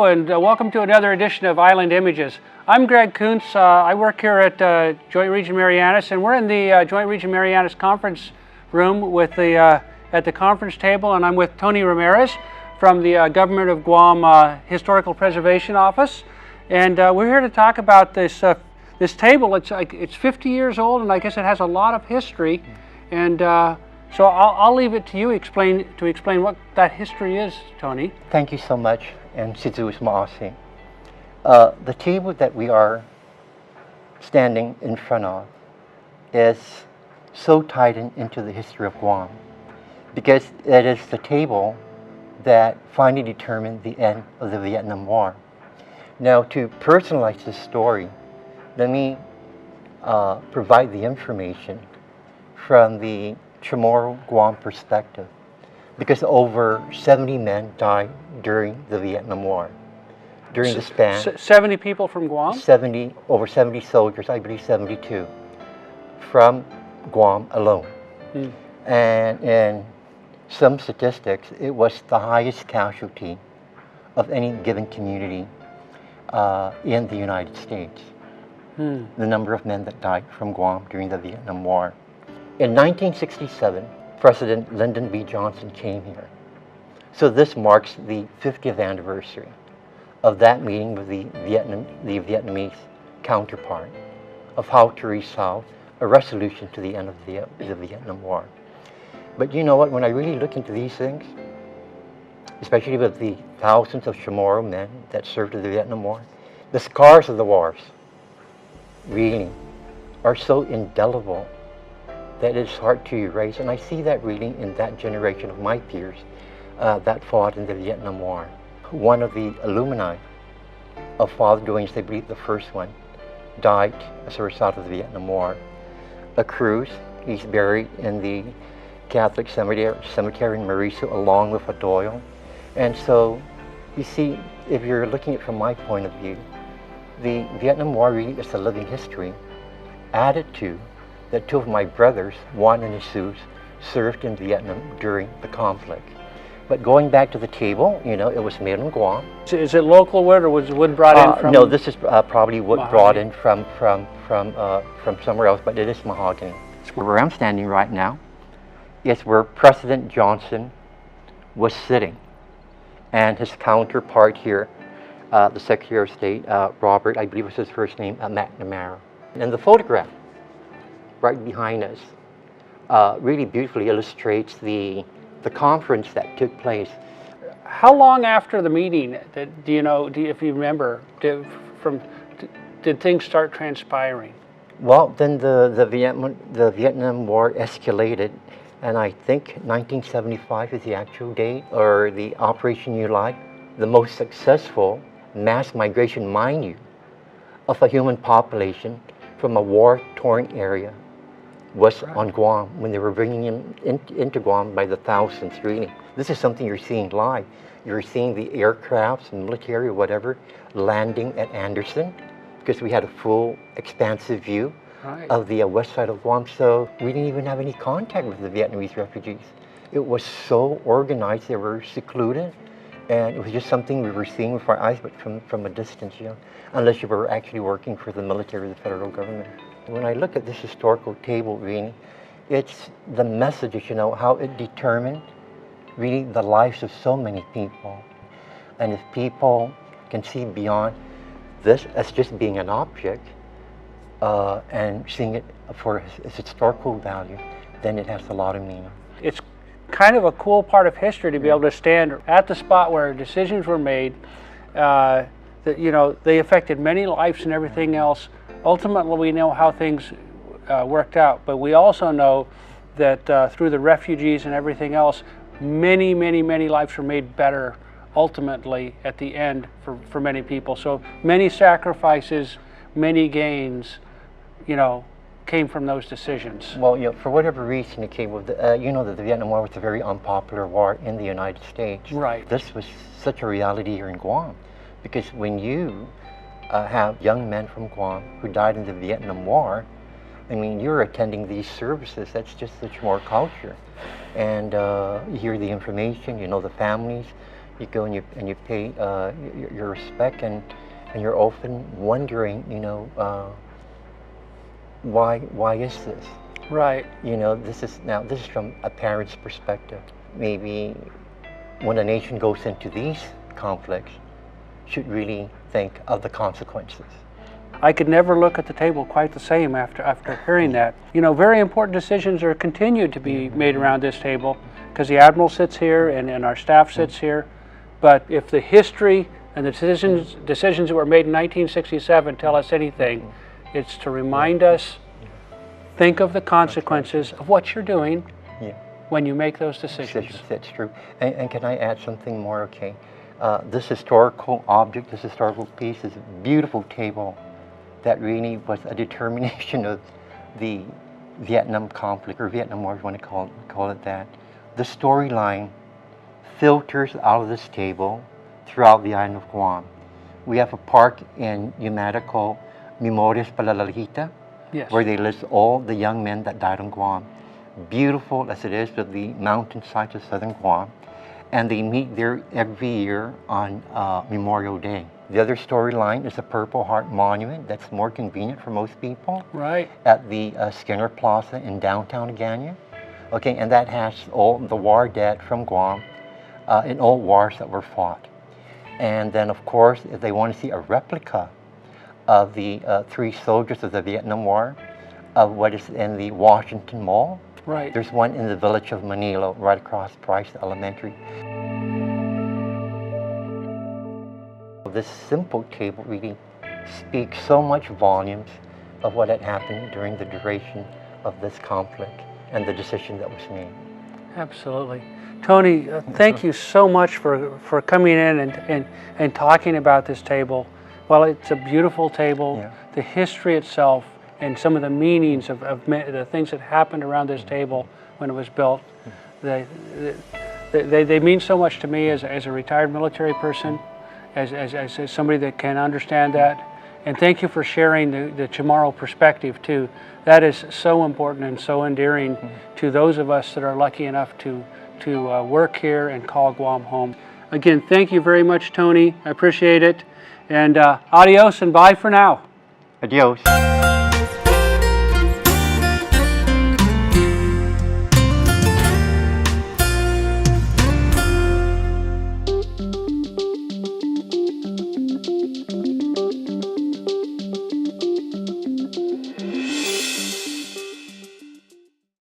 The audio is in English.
and welcome to another edition of Island Images. I'm Greg Kuntz. I work here at Joint Region Marianas, and we're in the Joint Region Marianas conference room with at the conference table, and I'm with Tony Ramirez from the Government of Guam Historical Preservation Office, and we're here to talk about this this table. It's 50 years old, and I guess it has a lot of history, and so I'll leave it to you to explain what that history is, Tony. Thank you so much, and Sizus Maasi. The table that we are standing in front of is so tied into the history of Guam because it is the table that finally determined the end of the Vietnam War. Now, to personalize this story, let me provide the information from the Chamorro Guam perspective, because over 70 men died during the Vietnam War. During the span, 70 people from Guam? Over 70 soldiers, I believe 72, from Guam alone. And in some statistics, it was the highest casualty of any given community in the United States. The number of men that died from Guam during the Vietnam War. In 1967, President Lyndon B. Johnson came here. So this marks the 50th anniversary of that meeting with the Vietnamese counterpart of how to resolve a resolution to the end of the Vietnam War. But you know what, when I really look into these things, especially with the thousands of Chamorro men that served in the Vietnam War, the scars of the wars really are so indelible that it's hard to erase. And I see that really in that generation of my peers that fought in the Vietnam War. One of the alumni of Father Duane's, I believe the first one, died as a result of the Vietnam War. A Cruz, he's buried in the Catholic cemetery in Mariso along with a Doyle. And so, you see, if you're looking at it from my point of view, the Vietnam War really is a living history, added to that two of my brothers, Juan and Jesus, served in Vietnam during the conflict. But going back to the table, you know, it was made in Guam. Is it local wood, or was wood brought in from? No, this is probably wood mahogany. brought in from somewhere else, but it is mahogany. Where I'm standing right now is where President Johnson was sitting, and his counterpart here, the Secretary of State, Robert, I believe was his first name, McNamara. And the photograph right behind us really beautifully illustrates the conference that took place. How long after the meeting, do you know, if you remember, did things start transpiring? Well, then the Vietnam War escalated, and I think 1975 is the actual date, or the Operation New Light, the most successful mass migration, mind you, of a human population from a war-torn area was on Guam, when they were bringing him into Guam by the thousands, really. This is something you're seeing live. You're seeing the aircrafts, military, or whatever, landing at Anderson, because we had a full, expansive view of the west side of Guam. So we didn't even have any contact with the Vietnamese refugees. It was so organized, they were secluded, and it was just something we were seeing with our eyes, but from a distance, you know, unless you were actually working for the military or the federal government. When I look at this historical table, really, it's the messages, you know, how it determined really the lives of so many people. And if people can see beyond this as just being an object and seeing it for its historical value, then it has a lot of meaning. It's kind of a cool part of history to be able to stand at the spot where decisions were made, that, you know, they affected many lives and everything else. Ultimately, we know how things worked out, but we also know that through the refugees and everything else, many lives were made better ultimately at the end for many people. So many sacrifices, many gains, you know, came from those decisions. Well, you know, for whatever reason, it came with you know that the Vietnam War was a very unpopular war in the United States. Right. This was such a reality here in Guam, because when you have young men from Guam who died in the Vietnam War, I mean, you're attending these services. That's just the Chamorro culture. And you hear the information, you know the families, You go and you pay your respect, and you're often wondering, why is this? Right. This is from a parent's perspective. Maybe when a nation goes into these conflicts, should really think of the consequences. I could never look at the table quite the same after hearing that. Very important decisions are continued to be made around this table because the Admiral sits here and our staff sits here. But if the history and the decisions that were made in 1967 tell us anything, it's to remind us, think of the consequences of what you're doing when you make those decisions. That's true. And can I add something more? Okay. This historical object, this historical piece is a beautiful table that really was a determination of the Vietnam conflict, or Vietnam War, if you want to call it that. The storyline filters out of this table throughout the island of Guam. We have a park in Yumata called Memorias para la Hijita, where they list all the young men that died on Guam. Beautiful as it is, with the mountainsides of southern Guam. And they meet there every year on Memorial Day. The other storyline is the Purple Heart Monument. That's more convenient for most people. Right. At the Skinner Plaza in downtown Agana. Okay, and that has all the war dead from Guam in all wars that were fought. And then, of course, if they want to see a replica of the 3 soldiers of the Vietnam War, of what is in the Washington Mall, right. There's one in the village of Manila, right across Price Elementary. This simple table really speaks so much volumes of what had happened during the duration of this conflict and the decision that was made. Absolutely. Tony, thank you so much for coming in and talking about this table. Well, it's a beautiful table. The history itself and some of the meanings of the things that happened around this table when it was built, they mean so much to me as a retired military person, as somebody that can understand that. And thank you for sharing the Chamorro perspective too. That is so important and so endearing to those of us that are lucky enough to work here and call Guam home. Again, thank you very much, Tony. I appreciate it. And adios and bye for now. Adios.